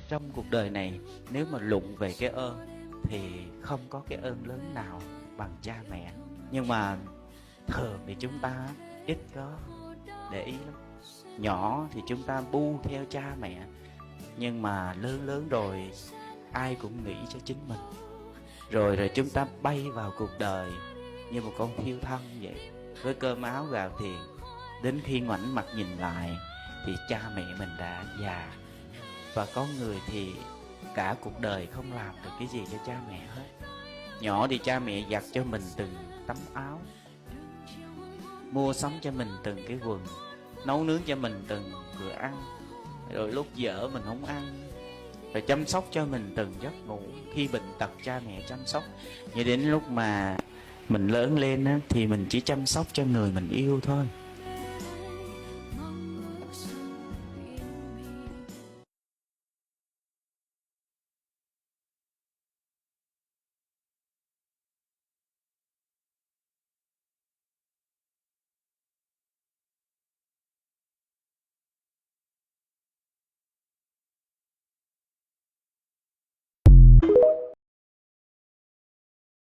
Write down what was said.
Trong cuộc đời này, nếu mà luận về cái ơn thì không có cái ơn lớn nào bằng cha mẹ. Nhưng mà thường thì chúng ta ít có để ý lắm. Nhỏ thì chúng ta bu theo cha mẹ, nhưng mà lớn lớn rồi ai cũng nghĩ cho chính mình. Rồi chúng ta bay vào cuộc đời như một con thiêu thân vậy, với cơm áo gạo tiền. Đến khi ngoảnh mặt nhìn lại thì cha mẹ mình đã già. Và có người thì cả cuộc đời không làm được cái gì cho cha mẹ hết. Nhỏ thì cha mẹ giặt cho mình từng tấm áo, mua sắm cho mình từng cái quần, nấu nướng cho mình từng bữa ăn. Rồi lúc dở mình không ăn, rồi chăm sóc cho mình từng giấc ngủ. Khi bệnh tật cha mẹ chăm sóc. Nhưng đến lúc mà mình lớn lên á, thì mình chỉ chăm sóc cho người mình yêu thôi.